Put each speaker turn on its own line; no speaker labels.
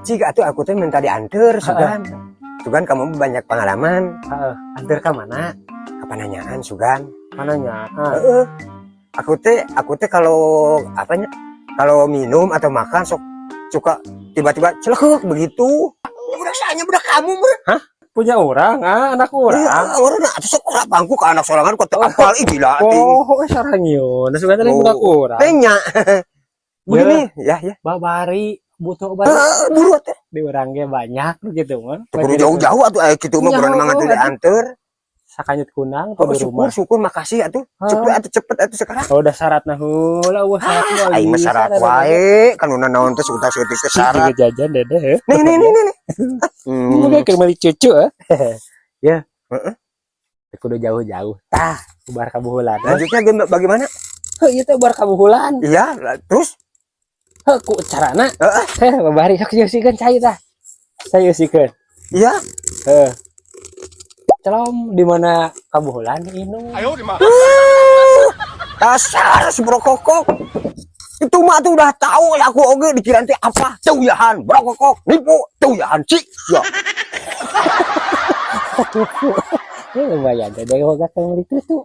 cik atuh aku teh minta diantar Sugan. Sugan kamu banyak pengalaman.
Antar ke mana?
Apa nanyaan Sugan?
Mananya?
Aku teh kalau apanya? Kalau minum atau makan sok suka tiba-tiba celek begitu. Udah saya budak kamu mah.
Hah? Punya orang? Anak orang?
Iya, orang atuh sok ora bangku ke anak sorangan kok teu apal ih gila.
Oh, sarangyo. Nah, Sugan tadi budak orang.
Tanya. Begini, ya.
Babari butuh obat.
Buru atuh.
Di orangnya banyak gitu kan.
Kudu jauh-jauh atuh aya kitu mah buran mangan teh diantar.
Sakanyut kunang
Oh,
di rumah.
syukur makasih atuh. Cepet atuh sekarang.
Oh, udah syaratna heula wah syarat
Aing mah syarat wae, kan udah naon teh utak-utik teh syarat.
jajan dede.
Nih.
Mungkin keur meuli cucu ya. Heeh. Kudu jauh-jauh. Tah, ubar kabuhulan.
Lanjutnya bagaimana?
Ieu teh ubar kabuhulan.
Iya, terus?
Ku carana. Babari sok yusikeun cai tah. Saya yusikeun.
Iya.
Celom di mana kabuhulan inung.
Ayo di mana?
Dasar si brokokok. Itu mah tuh udah tahu ya aku oge dikira teh apa? Teuyahan brokokok, nipu, teuyahan cik. Ya.
Lumayan deh, gak meuli tutu.